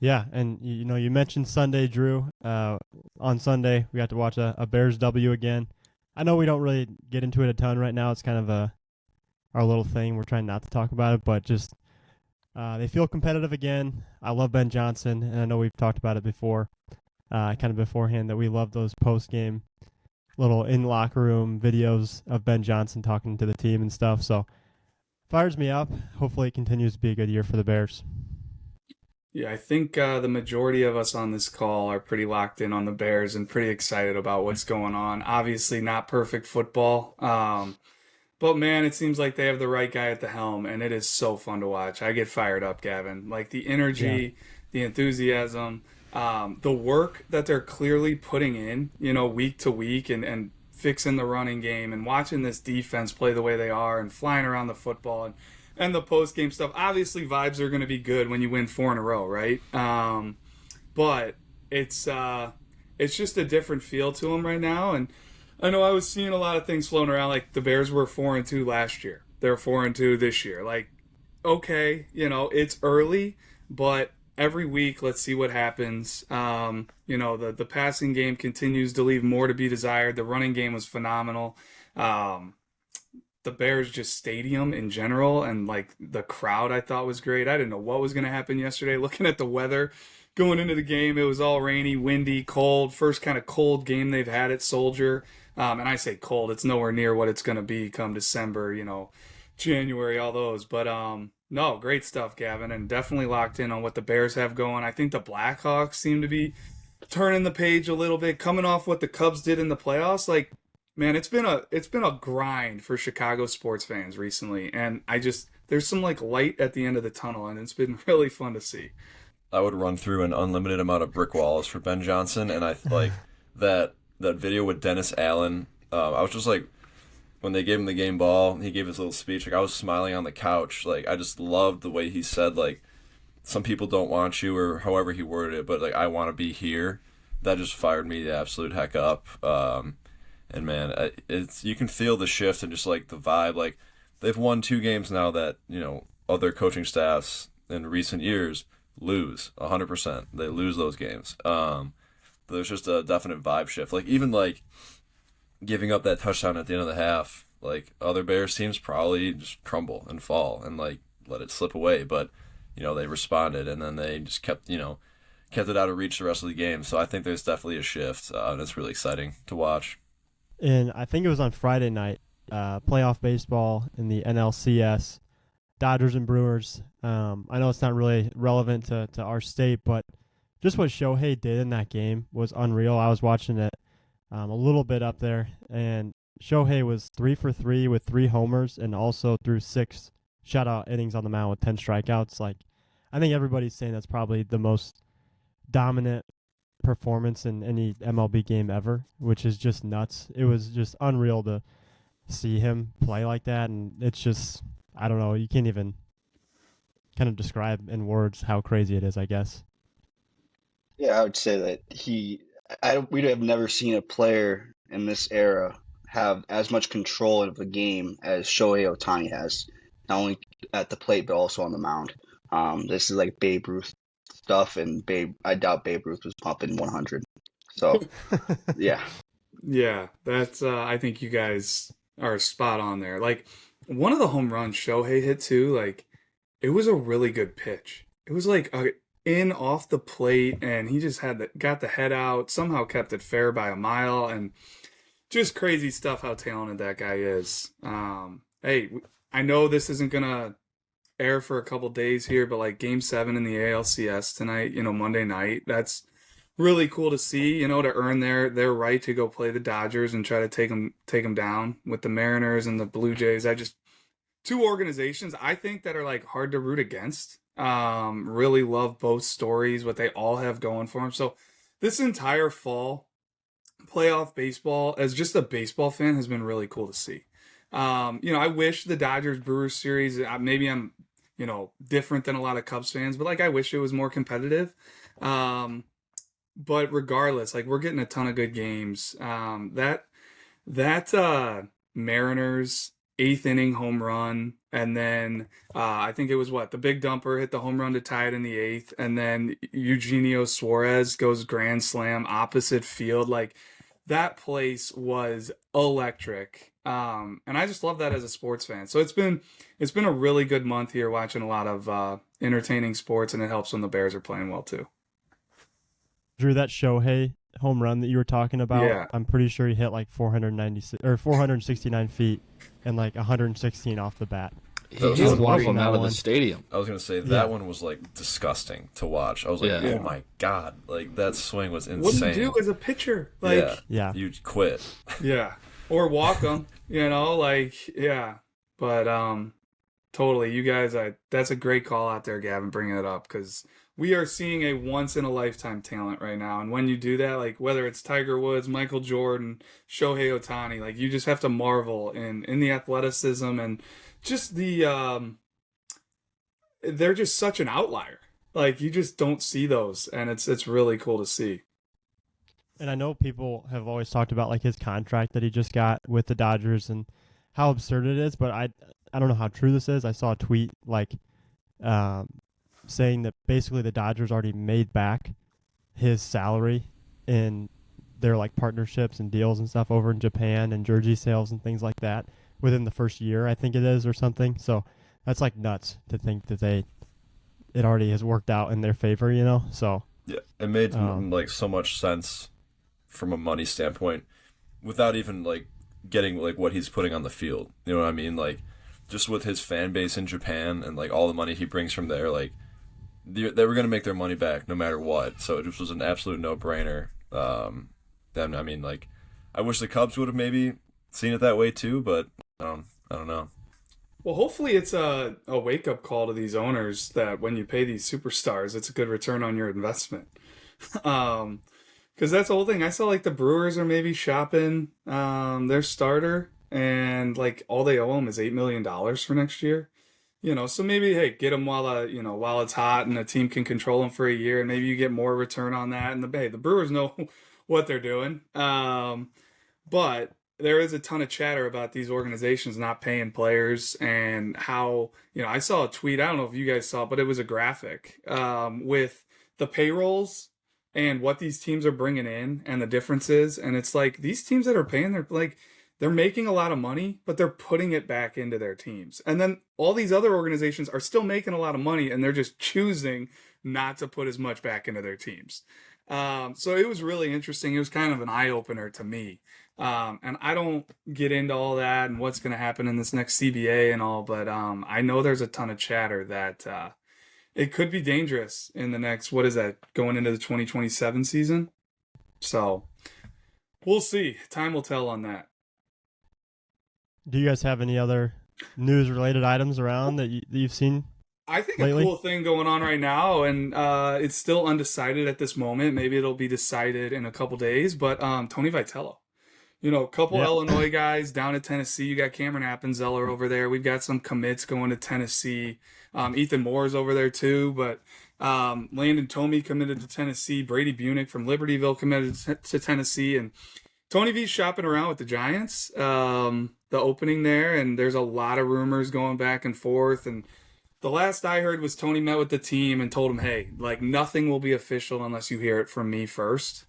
Yeah, and you mentioned Sunday, Drew. On Sunday, we got to watch a Bears W again. I know we don't really get into it a ton right now. It's kind of our little thing. We're trying not to talk about it, but just they feel competitive again. I love Ben Johnson, and I know we've talked about it before, kind of beforehand, that we love those post game little in locker room videos of Ben Johnson talking to the team and stuff. So fires me up. Hopefully, it continues to be a good year for the Bears. Yeah, I think the majority of us on this call are pretty locked in on the Bears and pretty excited about what's going on. Obviously, not perfect football, but man, it seems like they have the right guy at the helm, and it is so fun to watch. I get fired up, Gavin. Like the Yeah, energy, the enthusiasm, the work that they're clearly putting in, week to week and fixing the running game and watching this defense play the way they are and flying around the football and the post game stuff. Obviously, vibes are going to be good when you win four in a row, right? But it's just a different feel to them right now. And I know I was seeing a lot of things floating around. Like the Bears were 4-2 last year. They're 4-2 this year. Like, okay, it's early, but every week, let's see what happens. The passing game continues to leave more to be desired. The running game was phenomenal. Um, the Bears just stadium in general and like the crowd I thought was great. I didn't know what was going to happen yesterday. Looking at the weather going into the game, it was all rainy, windy, cold. First kind of cold game they've had at Soldier. And I say cold, it's nowhere near what it's going to be come December, January, all those. But no, great stuff, Gavin, and definitely locked in on what the Bears have going. I think the Blackhawks seem to be turning the page a little bit, coming off what the Cubs did in the playoffs. Like, man, it's been a grind for Chicago sports fans recently, and there's some like light at the end of the tunnel, and it's been really fun to see. I would run through an unlimited amount of brick walls for Ben Johnson, and I like that video with Dennis Allen. I was just like, when they gave him the game ball, he gave his little speech. Like I was smiling on the couch. Like I just loved the way he said like, some people don't want you, or however he worded it, but like I want to be here. That just fired me the absolute heck up. And man, it's you can feel the shift and just like the vibe. Like they've won two games now that other coaching staffs in recent years lose 100%. They lose those games. There's just a definite vibe shift. Like even like giving up that touchdown at the end of the half, like other Bears teams probably just crumble and fall and like let it slip away. But they responded and then they just kept it out of reach the rest of the game. So I think there's definitely a shift, and it's really exciting to watch. and I think it was on Friday night, playoff baseball in the NLCS, Dodgers and Brewers. I know it's not really relevant to our state, but just what Shohei did in that game was unreal. I was watching it a little bit up there, and Shohei was 3 for 3 with 3 homers and also threw 6 shutout innings on the mound with 10 strikeouts. Like, I think everybody's saying that's probably the most dominant performance in any MLB game ever, which is just nuts. It was just unreal to see him play like that, and it's just, I don't know, you can't even kind of describe in words how crazy it is, I guess. Yeah, I would say that we have never seen a player in this era have as much control of the game as Shohei Ohtani has, not only at the plate but also on the mound. This is like Babe Ruth stuff, and I doubt Babe Ruth was pumping 100. So, yeah. Yeah, that's I think you guys are spot on there. Like one of the home runs Shohei hit too, like it was a really good pitch. It was like a in off the plate, and he just got the head out, somehow kept it fair by a mile, and just crazy stuff how talented that guy is. Hey, I know this isn't gonna air for a couple days here, but like Game 7 in the ALCS tonight, Monday night, that's really cool to see, to earn their right to go play the Dodgers and try to take them down with the Mariners and the Blue Jays. Two organizations I think that are like hard to root against. Really love both stories, what they all have going for them. So this entire fall, playoff baseball, as just a baseball fan, has been really cool to see. I wish the Dodgers Brewers series, maybe I'm, different than a lot of Cubs fans, but like I wish it was more competitive. But regardless, like we're getting a ton of good games. That Mariners eighth inning home run, and then I think it was the big dumper hit the home run to tie it in the eighth, and then Eugenio Suarez goes grand slam opposite field. Like, that place was electric, and I just love that as a sports fan. So it's been a really good month here watching a lot of entertaining sports, and it helps when the Bears are playing well too. Drew, that Shohei home run that you were talking about, Yeah. I'm pretty sure he hit like 496 or 469 feet and like 116 off the bat. He That was hit one of watching them that out of one. the stadium. I was gonna say that Yeah. one was like disgusting to watch. I was like, Yeah. oh my god, like that swing was What do you insane. do as a pitcher? Like, Yeah. You quit. yeah, or walk them, yeah. But totally, you guys, that's a great call out there, Gavin, bringing it up, because we are seeing a once in a lifetime talent right now, and when you do that, like whether it's Tiger Woods, Michael Jordan, Shohei Ohtani, like you just have to marvel in the athleticism and just the they're just such an outlier. Like, you just don't see those, and it's really cool to see. And I know people have always talked about like his contract that he just got with the Dodgers and how absurd it is, but I don't know how true this is. I saw a tweet like saying that basically the Dodgers already made back his salary in their like partnerships and deals and stuff over in Japan and jersey sales and things like that within the first year, I think it is, or something. So that's like nuts to think that it already has worked out in their favor, So Yeah, it made like so much sense from a money standpoint without even like getting like what he's putting on the field. You know what I mean? Like, just with his fan base in Japan and like all the money he brings from there, like they were gonna make their money back no matter what. So it just was an absolute no-brainer. Then I mean, like, I wish the Cubs would have maybe seen it that way too, but I don't know. Well, hopefully it's a wake-up call to these owners that when you pay these superstars, it's a good return on your investment. Because that's the whole thing. I saw like the Brewers are maybe shopping their starter, and like all they owe him is $8 million for next year. So maybe, hey, get him while it's hot and the team can control him for a year, and maybe you get more return on that. And the Brewers know what they're doing. But there is a ton of chatter about these organizations not paying players, and how, I saw a tweet, I don't know if you guys saw it, but it was a graphic with the payrolls and what these teams are bringing in and the differences. And it's like, these teams that are paying, they're making a lot of money, but they're putting it back into their teams. And then all these other organizations are still making a lot of money, and they're just choosing not to put as much back into their teams. So it was really interesting. It was kind of an eye-opener to me. And I don't get into all that and what's going to happen in this next CBA and all, but I know there's a ton of chatter that it could be dangerous in the next, what is that, going into the 2027 season? So we'll see. Time will tell on that. do you guys have any other news-related items around that you've seen? I think lately? a cool thing going on right now, and it's still undecided at this moment. Maybe it'll be decided in a couple days, but Tony Vitello. A couple Yeah. Illinois guys down at Tennessee. You got Cameron Appenzeller over there. We've got some commits going to Tennessee. Ethan Moore's over there too, but Landon Tomey committed to Tennessee. Brady Bunick from Libertyville committed to Tennessee. And Tony V's shopping around with the Giants, the opening there, and there's a lot of rumors going back and forth. And the last I heard was Tony met with the team and told him, hey, like, nothing will be official unless you hear it from me first.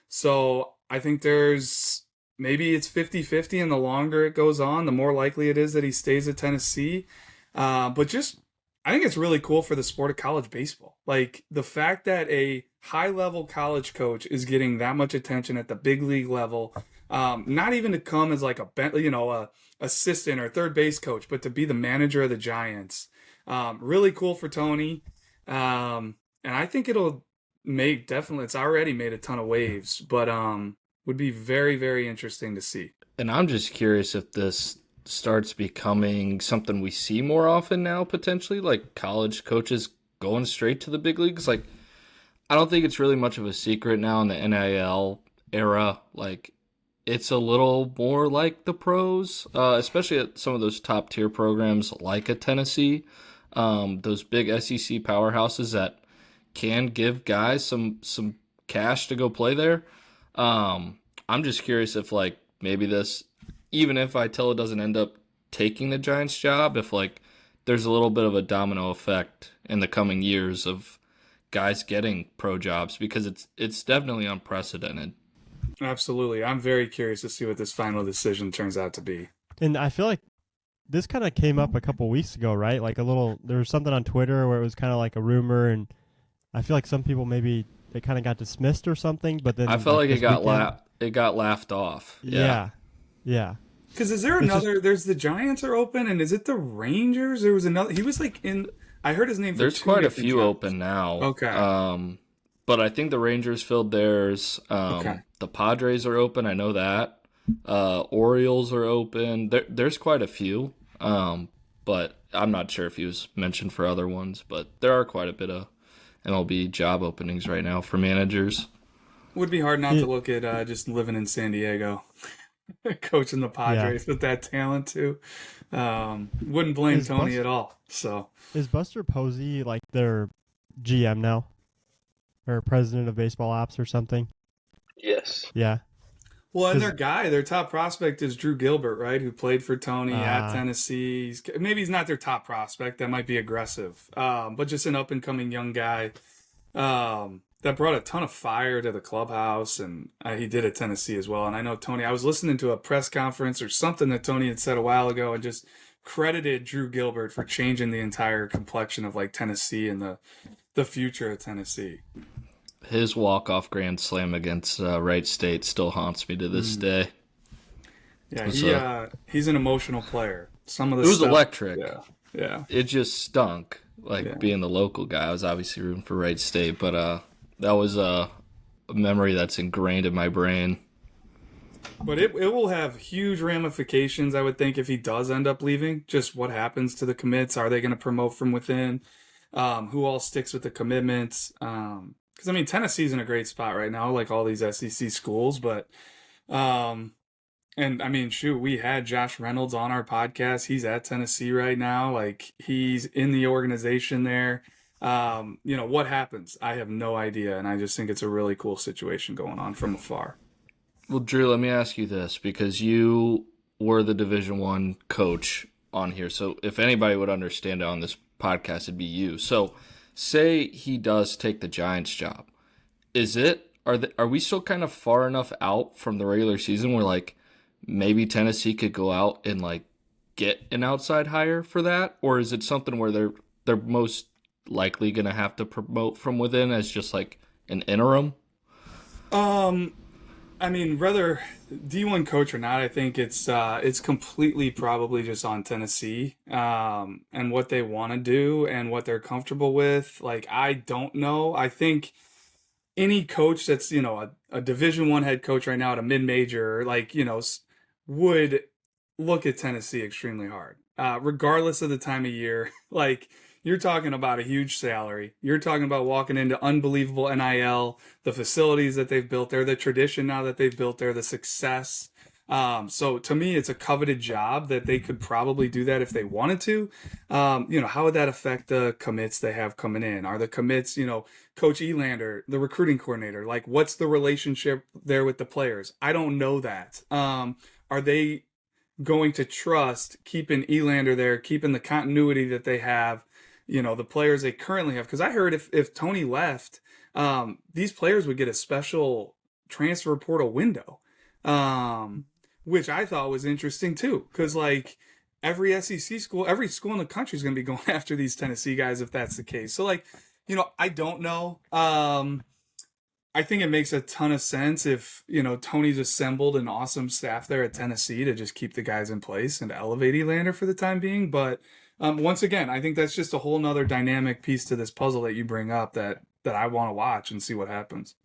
So I think maybe it's 50-50, and the longer it goes on, the more likely it is that he stays at Tennessee. But just, I think it's really cool for the sport of college baseball. Like, the fact that a high-level college coach is getting that much attention at the big league level, not even to come as like a assistant or third base coach, but to be the manager of the Giants. Really cool for Tony. And I think it'll definitely, it's already made a ton of waves, but would be very, very interesting to see. And I'm just curious if this starts becoming something we see more often now, potentially, like college coaches going straight to the big leagues. Like, I don't think it's really much of a secret now in the NIL era. Like, it's a little more like the pros, especially at some of those top tier programs like a Tennessee, those big SEC powerhouses that can give guys some cash to go play there. I'm just curious if, like, maybe this even if Vitello doesn't end up taking the Giants job, if like there's a little bit of a domino effect in the coming years of guys getting pro jobs, because it's definitely unprecedented. Absolutely. I'm very curious to see what this final decision turns out to be. And I feel like this kind of came up a couple weeks ago, right? Like there was something on Twitter where it was kind of like a rumor, and I feel like some people maybe it kind of got dismissed or something. But then I felt like it got laughed off. Yeah. Because is there another? There's the Giants are open, and is it the Rangers? There was another. He was like in. I heard his name. There's quite a few open now. Okay. But I think the Rangers filled theirs. Okay. The Padres are open. I know that. Orioles are open. There's quite a few. But I'm not sure if he was mentioned for other ones. But there are quite a bit of MLB job openings right now for managers. Would be hard not to look at just living in San Diego, coaching the Padres with that talent too. Wouldn't blame Tony at all. So is Buster Posey like their GM now, or president of baseball ops or something? Yes. Yeah. Well, and their top prospect is Drew Gilbert, right? Who played for Tony at Tennessee. Maybe he's not their top prospect. That might be aggressive. But just an up-and-coming young guy that brought a ton of fire to the clubhouse. And he did at Tennessee as well. And I know Tony, I was listening to a press conference or something that Tony had said a while ago and just credited Drew Gilbert for changing the entire complexion of like Tennessee and the future of Tennessee. His walk-off grand slam against Wright State still haunts me to this day. Yeah, he's an emotional player. It was electric. Yeah. It just stunk. Being the local guy, I was obviously rooting for Wright State, but that was a memory that's ingrained in my brain. But it will have huge ramifications, I would think, if he does end up leaving. Just what happens to the commits? Are they going to promote from within? Who all sticks with the commitments? Because, I mean, Tennessee's in a great spot right now, like all these SEC schools. But, and I mean, shoot, we had Josh Reynolds on our podcast. He's at Tennessee right now. Like, he's in the organization there. What happens? I have no idea. And I just think it's a really cool situation going on from afar. Well, Drew, let me ask you this, because you were the Division I coach on here. So if anybody would understand it on this podcast, it'd be you. So say he does take the Giants job. Are we still kind of far enough out from the regular season where like maybe Tennessee could go out and like get an outside hire for that? Or is it something where they're most likely going to have to promote from within as just like an interim? I mean, whether D1 coach or not, I think it's completely probably just on Tennessee and what they want to do and what they're comfortable with. Like, I don't know. I think any coach that's, a Division I head coach right now at a mid-major, would look at Tennessee extremely hard, regardless of the time of year. Like, you're talking about a huge salary. You're talking about walking into unbelievable NIL, the facilities that they've built there, the tradition now that they've built there, the success. So to me, it's a coveted job that they could probably do that if they wanted to. How would that affect the commits they have coming in? Are the commits, Coach Elander, the recruiting coordinator, like what's the relationship there with the players? I don't know that. Are they going to trust keeping Elander there, keeping the continuity that they have? The players they currently have. Because I heard if Tony left, these players would get a special transfer portal window, which I thought was interesting too. Because every SEC school, every school in the country is going to be going after these Tennessee guys if that's the case. So I don't know. I think it makes a ton of sense if, Tony's assembled an awesome staff there at Tennessee to just keep the guys in place and elevate Elander for the time being. But once again, I think that's just a whole nother dynamic piece to this puzzle that you bring up that I want to watch and see what happens.